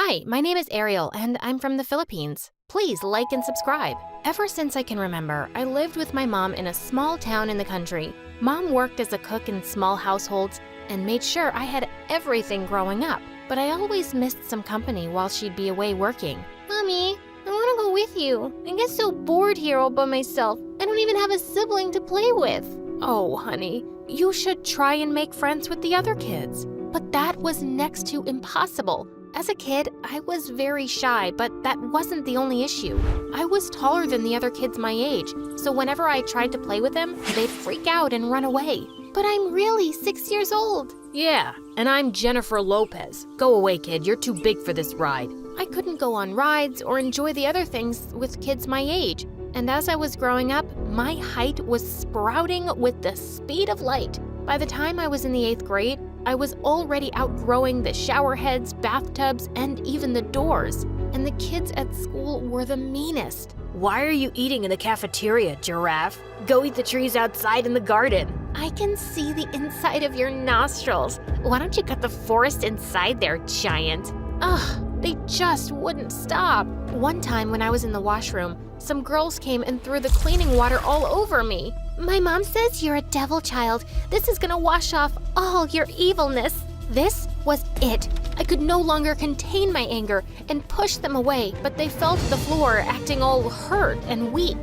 Hi, my name is Ariel, and I'm from the Philippines. Please like and subscribe. Ever since I can remember, I lived with my mom in a small town in the country. Mom worked as a cook in small households and made sure I had everything growing up, but I always missed some company while she'd be away working. Mommy, I want to go with you. I get so bored here all by myself. I don't even have a sibling to play with. Oh, honey, you should try and make friends with the other kids. But that was next to impossible. As a kid, I was very shy, but that wasn't the only issue. I was taller than the other kids my age, so whenever I tried to play with them, they'd freak out and run away. But I'm really 6 years old. Yeah, and I'm Jennifer Lopez. Go away, kid, you're too big for this ride. I couldn't go on rides or enjoy the other things with kids my age. And as I was growing up, my height was sprouting with the speed of light. By the time I was in the 8th grade, I was already outgrowing the shower heads, bathtubs, and even the doors. And the kids at school were the meanest. Why are you eating in the cafeteria, giraffe? Go eat the trees outside in the garden. I can see the inside of your nostrils. Why don't you cut the forest inside there, giant? Ugh, they just wouldn't stop. One time when I was in the washroom, some girls came and threw the cleaning water all over me. My mom says you're a devil child. This is gonna wash off all your evilness. This was it. I could no longer contain my anger and push them away, but they fell to the floor, acting all hurt and weak.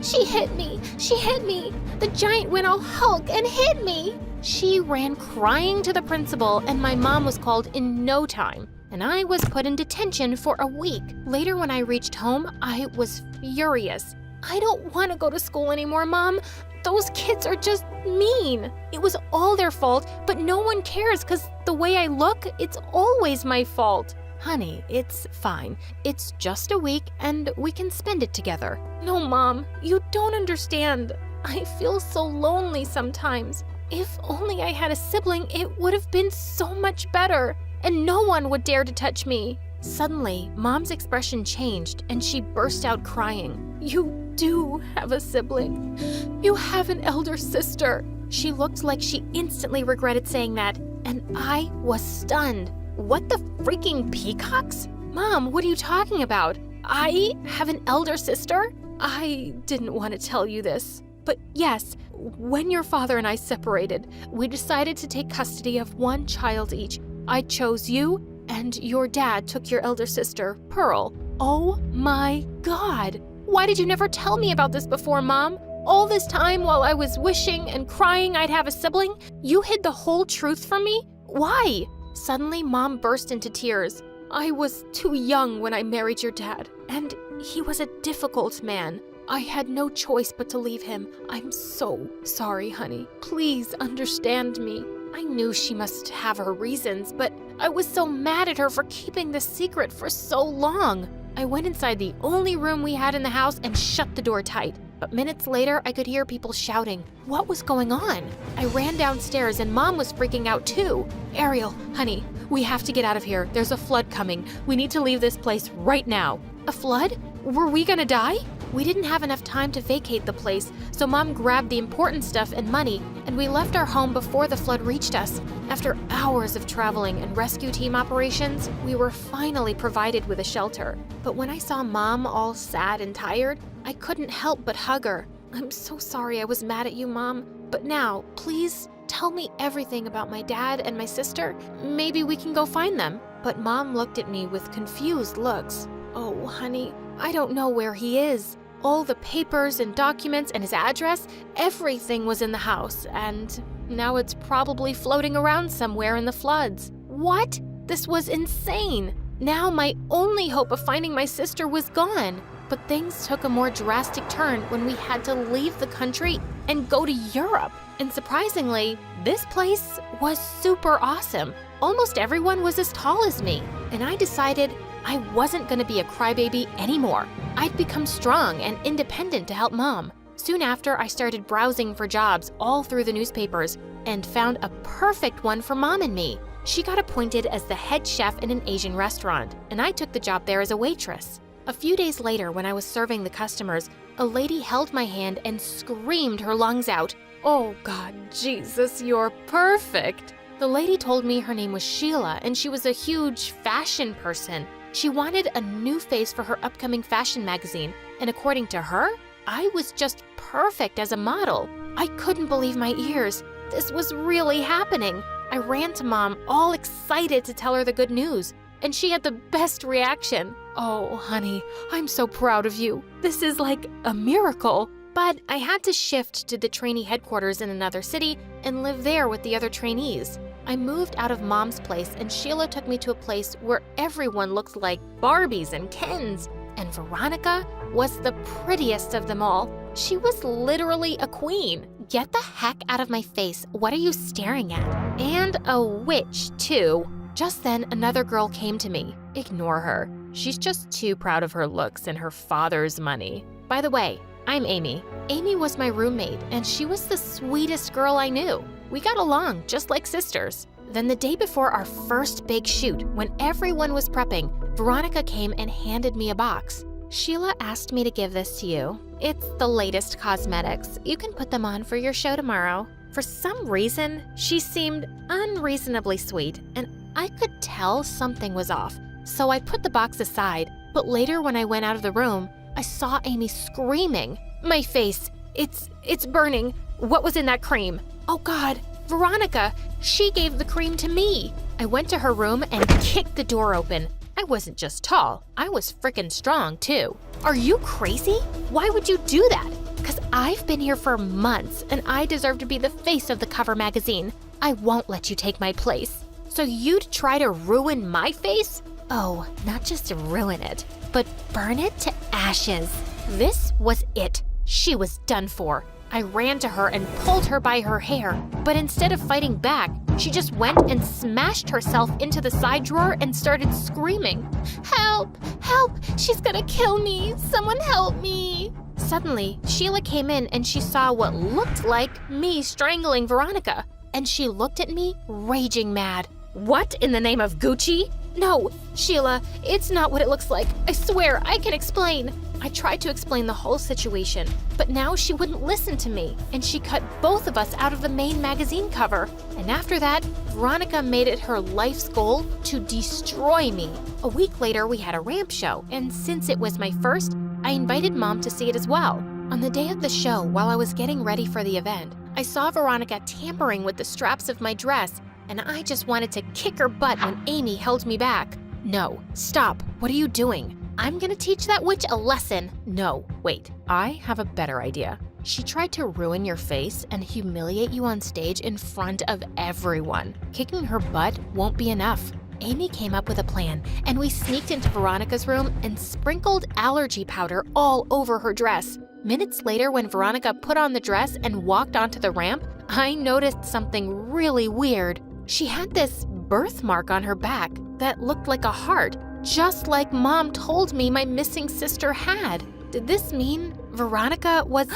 She hit me. She hit me. The giant went all Hulk and hit me. She ran crying to the principal, and my mom was called in no time, and I was put in detention for a week. Later, when I reached home, I was furious. I don't want to go to school anymore, Mom. Those kids are just mean. It was all their fault, but no one cares because the way I look, it's always my fault. Honey, it's fine. It's just a week and we can spend it together. No, Mom, you don't understand. I feel so lonely sometimes. If only I had a sibling, it would have been so much better, and no one would dare to touch me. Suddenly, Mom's expression changed and she burst out crying. You do have a sibling. You have an elder sister. She looked like she instantly regretted saying that, and I was stunned. What the freaking peacocks? Mom, what are you talking about? I have an elder sister? I didn't want to tell you this, but yes, when your father and I separated, we decided to take custody of one child each. I chose you, and your dad took your elder sister, Pearl. Oh my God! Why did you never tell me about this before, Mom? All this time while I was wishing and crying I'd have a sibling, you hid the whole truth from me? Why? Suddenly, Mom burst into tears. I was too young when I married your dad, and he was a difficult man. I had no choice but to leave him. I'm so sorry, honey. Please understand me. I knew she must have her reasons, but I was so mad at her for keeping this secret for so long. I went inside the only room we had in the house and shut the door tight. But minutes later, I could hear people shouting. What was going on? I ran downstairs and Mom was freaking out too. Ariel, honey, we have to get out of here. There's a flood coming. We need to leave this place right now. A flood? Were we gonna die? We didn't have enough time to vacate the place, so Mom grabbed the important stuff and money, and we left our home before the flood reached us. After hours of traveling and rescue team operations, we were finally provided with a shelter. But when I saw Mom all sad and tired, I couldn't help but hug her. I'm so sorry I was mad at you, Mom. But now, please tell me everything about my dad and my sister. Maybe we can go find them. But Mom looked at me with confused looks. Oh, honey, I don't know where he is. All the papers and documents and his address, everything was in the house, and now it's probably floating around somewhere in the floods. What? This was insane. Now my only hope of finding my sister was gone. But things took a more drastic turn when we had to leave the country and go to Europe. And surprisingly, this place was super awesome. Almost everyone was as tall as me, and I decided I wasn't going to be a crybaby anymore. I'd become strong and independent to help Mom. Soon after, I started browsing for jobs all through the newspapers and found a perfect one for Mom and me. She got appointed as the head chef in an Asian restaurant, and I took the job there as a waitress. A few days later, when I was serving the customers, a lady held my hand and screamed her lungs out, "Oh God, Jesus, you're perfect!" The lady told me her name was Sheila and she was a huge fashion person. She wanted a new face for her upcoming fashion magazine, and according to her, I was just perfect as a model. I couldn't believe my ears. This was really happening. I ran to Mom, all excited to tell her the good news, and she had the best reaction. "Oh, honey, I'm so proud of you. This is like a miracle." But I had to shift to the trainee headquarters in another city and live there with the other trainees. I moved out of Mom's place, and Sheila took me to a place where everyone looked like Barbies and Kens. And Veronica was the prettiest of them all. She was literally a queen. Get the heck out of my face. What are you staring at? And a witch, too. Just then, another girl came to me. Ignore her. She's just too proud of her looks and her father's money. By the way, I'm Amy. Amy was my roommate, and she was the sweetest girl I knew. We got along just like sisters. Then the day before our first big shoot, when everyone was prepping, Veronica came and handed me a box. "Sheila asked me to give this to you. It's the latest cosmetics. You can put them on for your show tomorrow." For some reason, she seemed unreasonably sweet, and I could tell something was off. So I put the box aside, but later when I went out of the room, I saw Amy screaming. "My face, it's burning. What was in that cream? Oh God, Veronica, she gave the cream to me." I went to her room and kicked the door open. I wasn't just tall, I was frickin' strong too. "Are you crazy? Why would you do that?" "'Cause I've been here for months and I deserve to be the face of the cover magazine. I won't let you take my place." "So you'd try to ruin my face?" "Oh, not just to ruin it, but burn it to ashes." This was it. She was done for. I ran to her and pulled her by her hair, but instead of fighting back, she just went and smashed herself into the side drawer and started screaming. "Help! Help! She's gonna kill me! Someone help me!" Suddenly, Sheila came in and she saw what looked like me strangling Veronica, and she looked at me, raging mad. "What in the name of Gucci?" "No, Sheila, it's not what it looks like. I swear, I can explain." I tried to explain the whole situation, but now she wouldn't listen to me, and she cut both of us out of the main magazine cover. And after that, Veronica made it her life's goal to destroy me. A week later, we had a ramp show, and since it was my first, I invited Mom to see it as well. On the day of the show, while I was getting ready for the event, I saw Veronica tampering with the straps of my dress, and I just wanted to kick her butt when Amy held me back. "No, stop. What are you doing? I'm gonna teach that witch a lesson." "No, wait, I have a better idea. She tried to ruin your face and humiliate you on stage in front of everyone. Kicking her butt won't be enough." Amy came up with a plan, and we sneaked into Veronica's room and sprinkled allergy powder all over her dress. Minutes later, when Veronica put on the dress and walked onto the ramp, I noticed something really weird. She had this birthmark on her back that looked like a heart, just like Mom told me my missing sister had. Did this mean Veronica was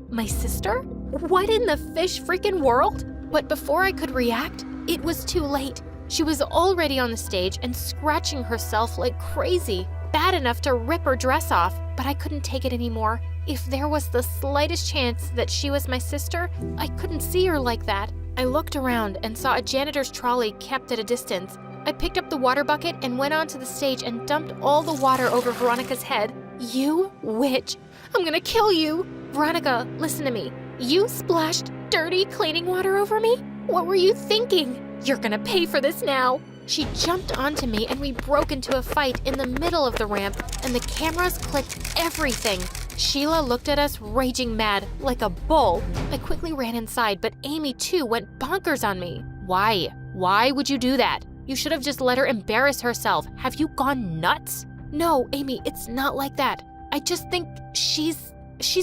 my sister? What in the fish freaking world? But before I could react, it was too late. She was already on the stage and scratching herself like crazy, bad enough to rip her dress off, but I couldn't take it anymore. If there was the slightest chance that she was my sister, I couldn't see her like that. I looked around and saw a janitor's trolley kept at a distance. I picked up the water bucket and went onto the stage and dumped all the water over Veronica's head. "You witch, I'm gonna kill you." "Veronica, listen to me. You splashed dirty cleaning water over me? What were you thinking? You're gonna pay for this now." She jumped onto me and we broke into a fight in the middle of the ramp, and the cameras clipped everything. Sheila looked at us raging mad, like a bull. I quickly ran inside, but Amy too went bonkers on me. "Why? Why would you do that? You should have just let her embarrass herself. Have you gone nuts?" "No, Amy, it's not like that. I just think she's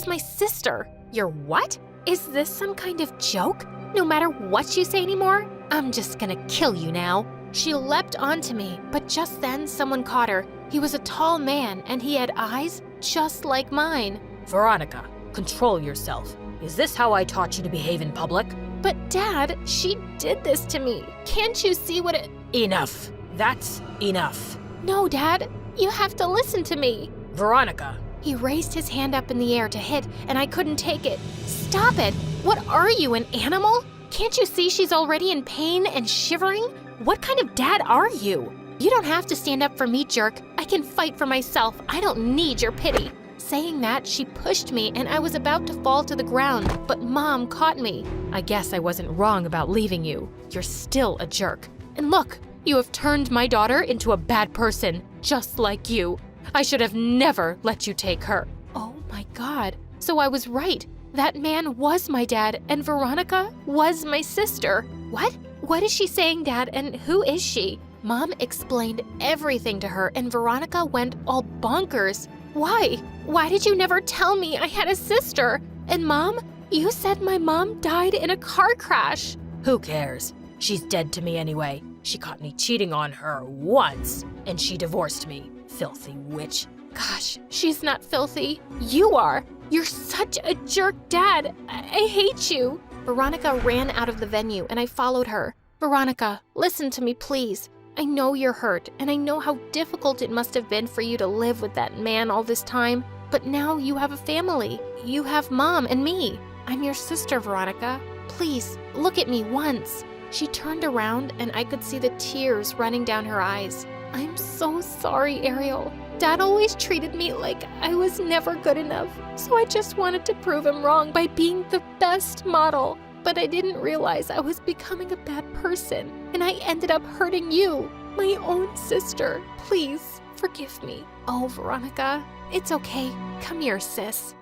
my sister." "You're what? Is this some kind of joke? No matter what you say anymore, I'm just gonna kill you now." She leapt onto me, but just then someone caught her. He was a tall man and he had eyes just like mine. "Veronica, control yourself. Is this how I taught you to behave in public?" "But Dad, she did this to me. Can't you see what it—" "Enough. That's enough." "No, Dad, you have to listen to me." "Veronica." He raised his hand up in the air to hit, and I couldn't take it. "Stop it! What are you, an animal?" Can't you see she's already in pain and shivering? What kind of dad are you? You don't have to stand up for me, jerk. I can fight for myself. I don't need your pity. Saying that, she pushed me and I was about to fall to the ground, but Mom caught me. I guess I wasn't wrong about leaving you. You're still a jerk. And look, you have turned my daughter into a bad person, just like you. I should have never let you take her. Oh my God. So I was right. That man was my dad and Veronica was my sister. What? What is she saying, Dad, and who is she? Mom explained everything to her and Veronica went all bonkers. Why? Why did you never tell me I had a sister? And Mom, you said my mom died in a car crash. Who cares? She's dead to me anyway. She caught me cheating on her once, and she divorced me. Filthy witch. Gosh, she's not filthy. You are. You're such a jerk, Dad. I hate you. Veronica ran out of the venue and I followed her. Veronica, listen to me, please. I know you're hurt, and I know how difficult it must have been for you to live with that man all this time. But now you have a family. You have Mom and me. I'm your sister, Veronica. Please, look at me once. She turned around and I could see the tears running down her eyes. I'm so sorry, Ariel. Dad always treated me like I was never good enough, so I just wanted to prove him wrong by being the best model. But I didn't realize I was becoming a bad person, and I ended up hurting you, my own sister. Please, forgive me. Oh, Veronica, it's okay. Come here, sis.